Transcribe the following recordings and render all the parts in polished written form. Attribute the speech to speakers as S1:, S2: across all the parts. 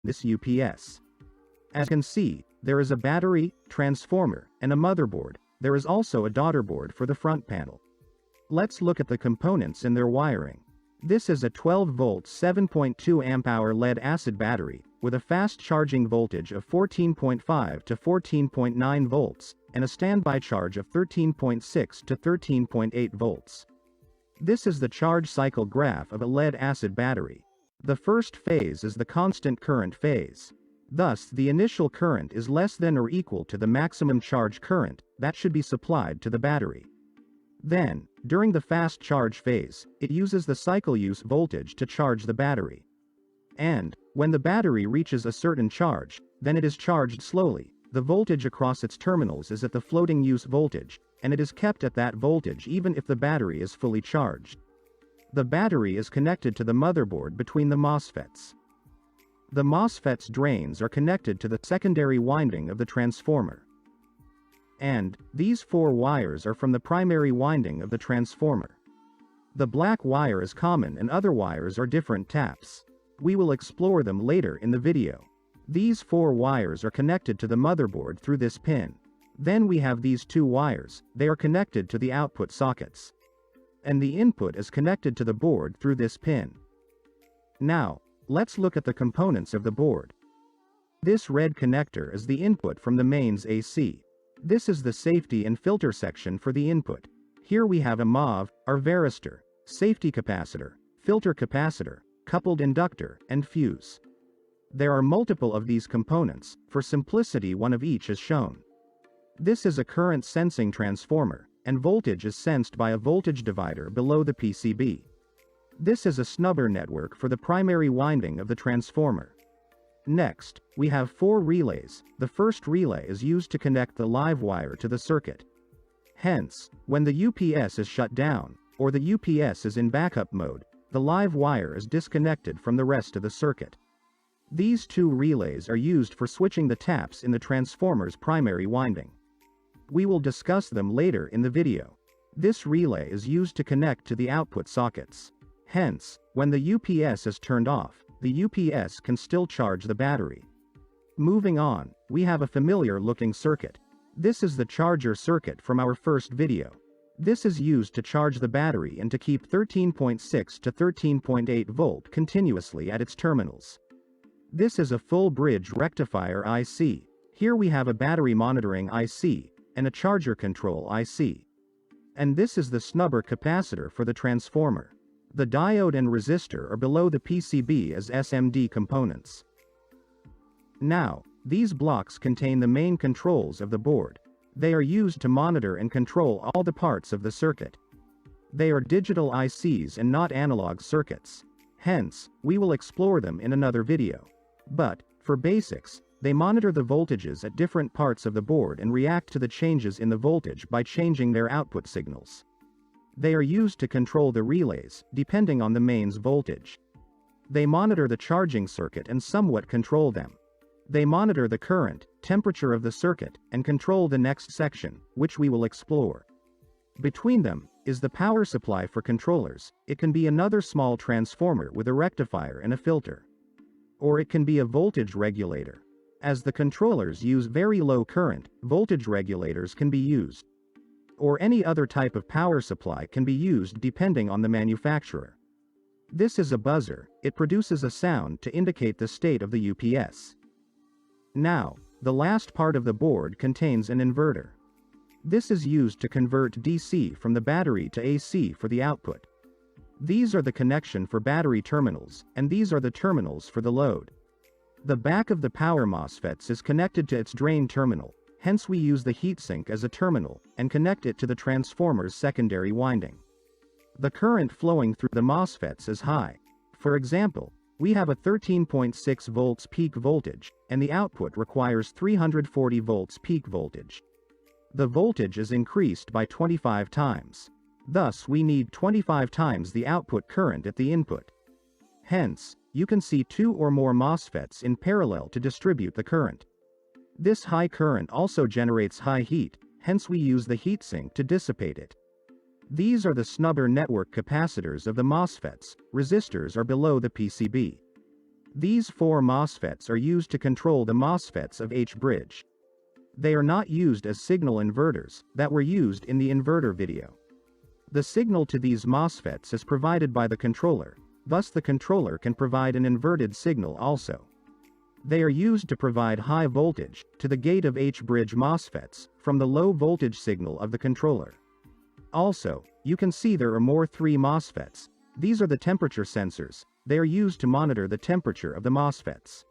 S1: this UPS. As you can see, there is a battery, transformer, and a motherboard. There is also a daughter board for the front panel. Let's look at the components and their wiring. This is a 12-volt 7.2 amp-hour lead-acid battery, with a fast charging voltage of 14.5 to 14.9 volts, and a standby charge of 13.6 to 13.8 volts. This is the charge cycle graph of a lead-acid battery. The first phase is the constant current phase. Thus, the initial current is less than or equal to the maximum charge current that should be supplied to the battery. Then, during the fast charge phase, it uses the cycle use voltage to charge the battery. And, when the battery reaches a certain charge, then it is charged slowly. The voltage across its terminals is at the floating use voltage, and it is kept at that voltage even if the battery is fully charged. The battery is connected to the motherboard between the MOSFETs. The MOSFET's drains are connected to the secondary winding of the transformer. And, these 4 wires are from the primary winding of the transformer. The black wire is common and other wires are different taps. We will explore them later in the video. These 4 wires are connected to the motherboard through this pin. Then we have these 2 wires, they are connected to the output sockets. And the input is connected to the board through this pin. Now, let's look at the components of the board. This red connector is the input from the mains AC. This is the safety and filter section for the input. Here we have a MOV, our varistor, safety capacitor, filter capacitor, coupled inductor, and fuse. There are multiple of these components. For simplicity, one of each is shown. This is a current sensing transformer, and voltage is sensed by a voltage divider below the PCB. This is a snubber network for the primary winding of the transformer. Next, we have 4 relays. The first relay is used to connect the live wire to the circuit. Hence, when the UPS is shut down, or the UPS is in backup mode, the live wire is disconnected from the rest of the circuit. These 2 relays are used for switching the taps in the transformer's primary winding. We will discuss them later in the video. This relay is used to connect to the output sockets. Hence, when the UPS is turned off, the UPS can still charge the battery. Moving on, we have a familiar looking circuit. This is the charger circuit from our first video. This is used to charge the battery and to keep 13.6 to 13.8 volt continuously at its terminals. This is a full bridge rectifier IC. Here we have a battery monitoring IC, and a charger control IC. And this is the snubber capacitor for the transformer. The diode and resistor are below the PCB as SMD components. Now, these blocks contain the main controls of the board. They are used to monitor and control all the parts of the circuit. They are digital ICs and not analog circuits. Hence, we will explore them in another video. But, for basics, they monitor the voltages at different parts of the board and react to the changes in the voltage by changing their output signals. They are used to control the relays, depending on the mains voltage. They monitor the charging circuit and somewhat control them. They monitor the current, temperature of the circuit, and control the next section, which we will explore. Between them is the power supply for controllers. It can be another small transformer with a rectifier and a filter. Or it can be a voltage regulator. As the controllers use very low current, voltage regulators can be used. Or any other type of power supply can be used depending on the manufacturer. This is a buzzer. It produces a sound to indicate the state of the UPS. Now, the last part of the board contains an inverter. This is used to convert DC from the battery to AC for the output. These are the connection for battery terminals, and these are the terminals for the load. The back of the power MOSFETs is connected to its drain terminal. Hence we use the heatsink as a terminal, and connect it to the transformer's secondary winding. The current flowing through the MOSFETs is high. For example, we have a 13.6 volts peak voltage, and the output requires 340 volts peak voltage. The voltage is increased by 25 times. Thus we need 25 times the output current at the input. Hence, you can see 2 or more MOSFETs in parallel to distribute the current. This high current also generates high heat, hence we use the heatsink to dissipate it. These are the snubber network capacitors of the MOSFETs. Resistors are below the PCB. These 4 MOSFETs are used to control the MOSFETs of H-bridge. They are not used as signal inverters that were used in the inverter video. The signal to these MOSFETs is provided by the controller, thus the controller can provide an inverted signal also. They are used to provide high voltage to the gate of H-bridge MOSFETs from the low voltage signal of the controller. Also, you can see there are more 3 MOSFETs. These are the temperature sensors. They are used to monitor the temperature of the MOSFETs.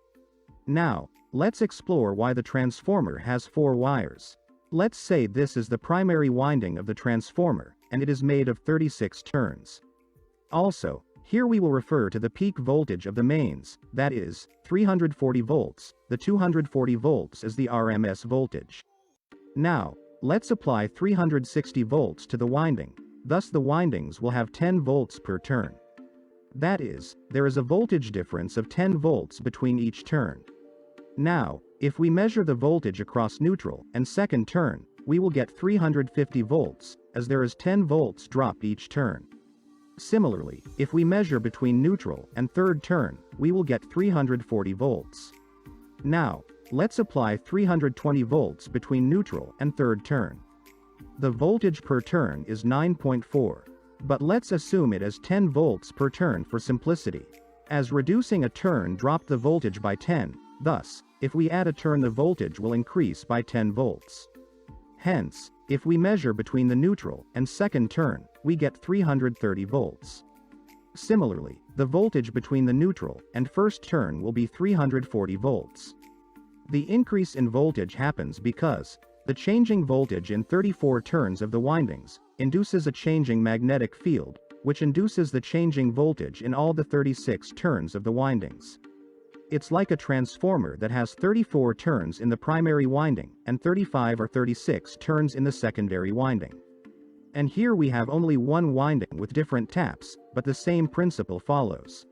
S1: Now, let's explore why the transformer has 4 wires. Let's say this is the primary winding of the transformer, and it is made of 36 turns. Also, here we will refer to the peak voltage of the mains, that is, 340 volts, the 240 volts is the RMS voltage. Now, let's apply 360 volts to the winding, thus the windings will have 10 volts per turn. That is, there is a voltage difference of 10 volts between each turn. Now, if we measure the voltage across neutral and second turn, we will get 350 volts, as there is 10 volts drop each turn. Similarly, if we measure between neutral and third turn, we will get 340 volts. Now, let's apply 320 volts between neutral and third turn. The voltage per turn is 9.4. But let's assume it as 10 volts per turn for simplicity. As reducing a turn dropped the voltage by 10, thus, if we add a turn the voltage will increase by 10 volts. Hence, if we measure between the neutral and second turn, we get 330 volts. Similarly, the voltage between the neutral and first turn will be 340 volts. The increase in voltage happens because the changing voltage in 34 turns of the windings induces a changing magnetic field, which induces the changing voltage in all the 36 turns of the windings. It's like a transformer that has 34 turns in the primary winding and 35 or 36 turns in the secondary winding. And here we have only one winding with different taps, but the same principle follows.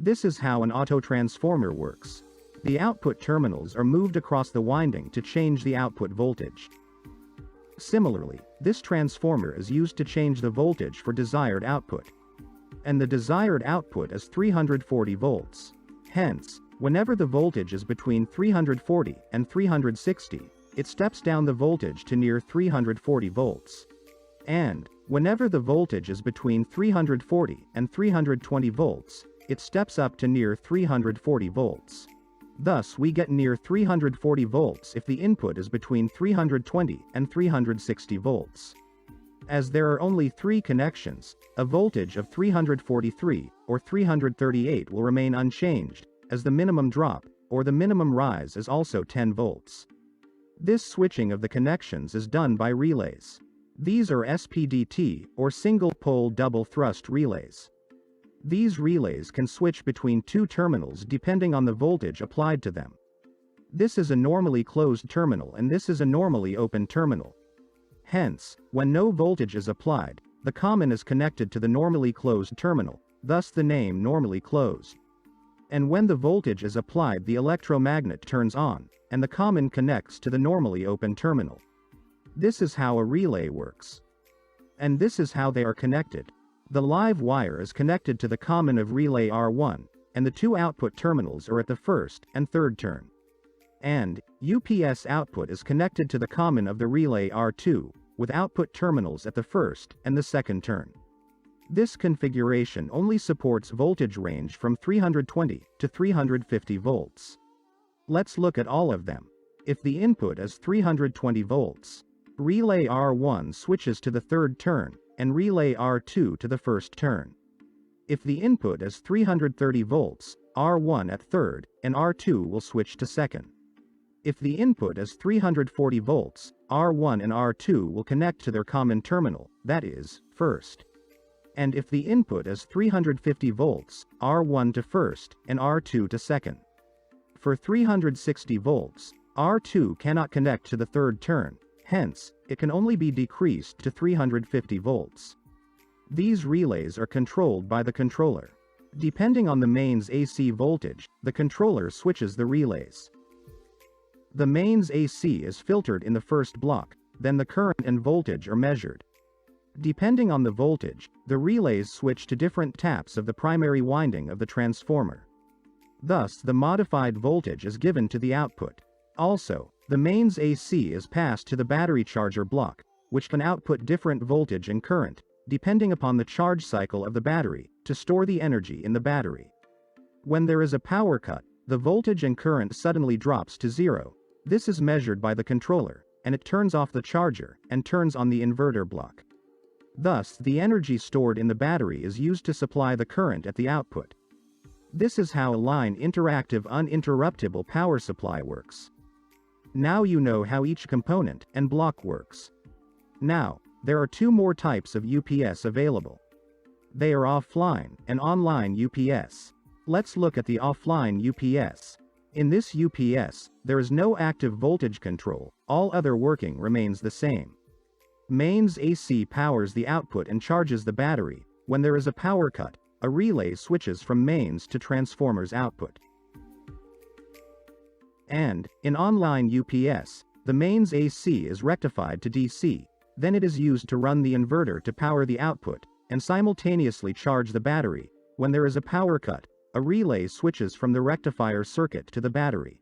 S1: This is how an auto-transformer works. The output terminals are moved across the winding to change the output voltage. Similarly, this transformer is used to change the voltage for desired output. And the desired output is 340 volts. Hence, whenever the voltage is between 340 and 360, it steps down the voltage to near 340 volts. And, whenever the voltage is between 340 and 320 volts, it steps up to near 340 volts. Thus we get near 340 volts if the input is between 320 and 360 volts. As there are only 3 connections, a voltage of 343 or 338 will remain unchanged, as the minimum drop, or the minimum rise is also 10 volts. This switching of the connections is done by relays. These are SPDT, or single-pole double-thrust relays. These relays can switch between 2 terminals depending on the voltage applied to them. This is a normally closed terminal and this is a normally open terminal. Hence, when no voltage is applied, the common is connected to the normally closed terminal, thus the name normally closed. And when the voltage is applied, the electromagnet turns on, and the common connects to the normally open terminal. This is how a relay works. And this is how they are connected. The live wire is connected to the common of relay R1, and the 2 output terminals are at the first and third turn. And, UPS output is connected to the common of the relay R2, with output terminals at the first and the second turn. This configuration only supports voltage range from 320 to 350 volts. Let's look at all of them. If the input is 320 volts, relay R1 switches to the third turn, and relay R2 to the first turn. If the input is 330 volts, R1 at third, and R2 will switch to second. If the input is 340 volts, R1 and R2 will connect to their common terminal, that is, first. And if the input is 350 volts, R1 to first, and R2 to second. For 360 volts, R2 cannot connect to the third turn, hence, it can only be decreased to 350 volts. These relays are controlled by the controller. Depending on the mains AC voltage, the controller switches the relays. The mains AC is filtered in the first block, then the current and voltage are measured. Depending on the voltage, the relays switch to different taps of the primary winding of the transformer. Thus, the modified voltage is given to the output. Also, the mains AC is passed to the battery charger block, which can output different voltage and current, depending upon the charge cycle of the battery, to store the energy in the battery. When there is a power cut, the voltage and current suddenly drops to zero. This is measured by the controller, and it turns off the charger and turns on the inverter block. Thus, the energy stored in the battery is used to supply the current at the output. This is how a line interactive uninterruptible power supply works. Now you know how each component and block works. Now, there are two more types of UPS available. They are offline and online UPS. Let's look at the offline UPS. In this UPS, there is no active voltage control, all other working remains the same. Mains AC powers the output and charges the battery. When there is a power cut, a relay switches from mains to transformer's output. And, in online UPS, the mains AC is rectified to DC, then it is used to run the inverter to power the output, and simultaneously charge the battery. When there is a power cut, a relay switches from the rectifier circuit to the battery.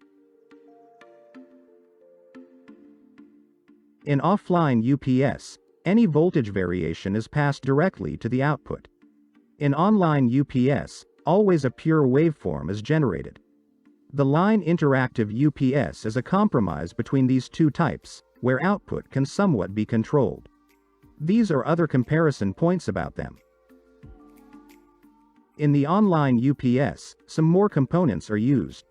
S1: In offline UPS, any voltage variation is passed directly to the output. In online UPS, always a pure waveform is generated. The line interactive UPS is a compromise between these two types, where output can somewhat be controlled. These are other comparison points about them. In the online UPS, some more components are used.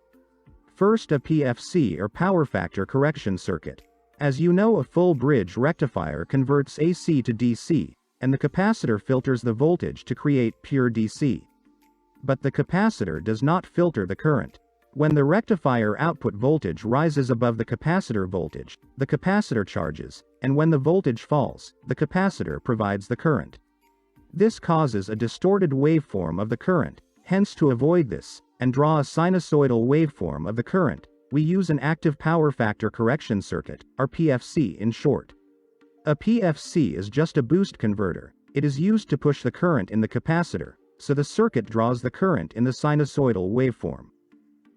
S1: First, a PFC or power factor correction circuit. As you know, a full bridge rectifier converts AC to DC, and the capacitor filters the voltage to create pure DC. But the capacitor does not filter the current. When the rectifier output voltage rises above the capacitor voltage, the capacitor charges, and when the voltage falls, the capacitor provides the current. This causes a distorted waveform of the current. Hence, to avoid this, and draw a sinusoidal waveform of the current, we use an active power factor correction circuit, or PFC in short. A PFC is just a boost converter. It is used to push the current in the capacitor, so the circuit draws the current in the sinusoidal waveform.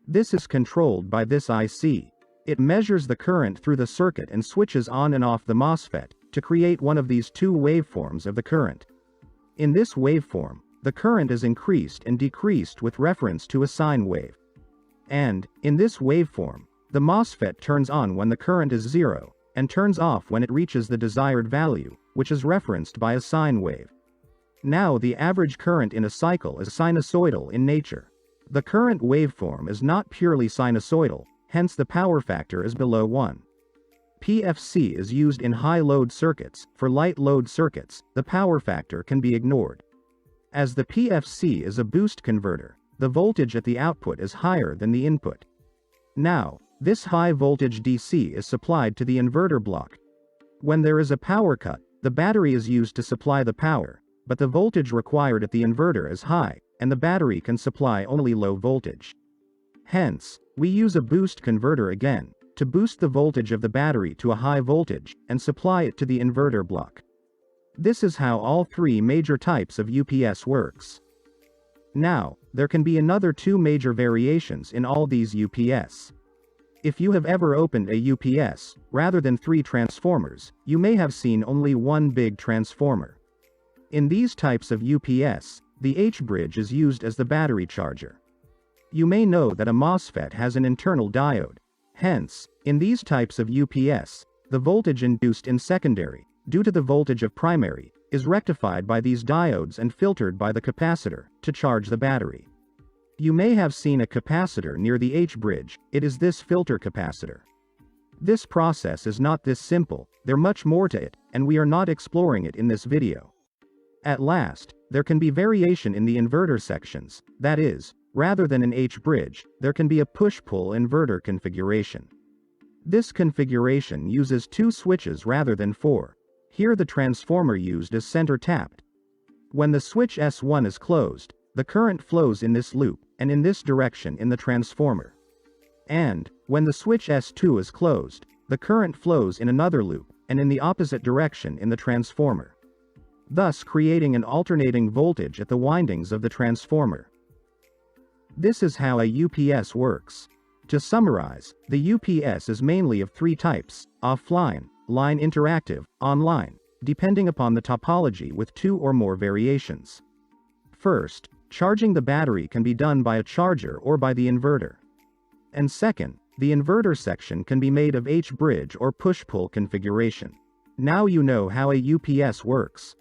S1: This is controlled by this IC. It measures the current through the circuit and switches on and off the MOSFET to create one of these two waveforms of the current. In this waveform, the current is increased and decreased with reference to a sine wave. And, in this waveform, the MOSFET turns on when the current is zero, and turns off when it reaches the desired value, which is referenced by a sine wave. Now the average current in a cycle is sinusoidal in nature. The current waveform is not purely sinusoidal, hence the power factor is below 1. PFC is used in high load circuits. For light load circuits, the power factor can be ignored. As the PFC is a boost converter, the voltage at the output is higher than the input. Now, this high voltage DC is supplied to the inverter block. When there is a power cut, the battery is used to supply the power, but the voltage required at the inverter is high, and the battery can supply only low voltage. Hence, we use a boost converter again, to boost the voltage of the battery to a high voltage, and supply it to the inverter block. This is how all three major types of UPS works. Now, there can be another two major variations in all these UPS. If you have ever opened a UPS, rather than three transformers, you may have seen only one big transformer. In these types of UPS, the H-bridge is used as the battery charger. You may know that a MOSFET has an internal diode. Hence, in these types of UPS, the voltage induced in secondary, due to the voltage of primary, is rectified by these diodes and filtered by the capacitor, to charge the battery. You may have seen a capacitor near the H-bridge. It is this filter capacitor. This process is not this simple, there's much more to it, and we are not exploring it in this video. At last, there can be variation in the inverter sections, that is, rather than an H-bridge, there can be a push-pull inverter configuration. This configuration uses two switches rather than four. Here the transformer used is center tapped. When the switch S1 is closed, the current flows in this loop, and in this direction in the transformer. And, when the switch S2 is closed, the current flows in another loop, and in the opposite direction in the transformer, thus creating an alternating voltage at the windings of the transformer. This is how a UPS works. To summarize, the UPS is mainly of three types: offline, line interactive, online, depending upon the topology with two or more variations. First, charging the battery can be done by a charger or by the inverter. And second, the inverter section can be made of H-bridge or push-pull configuration. Now you know how a UPS works.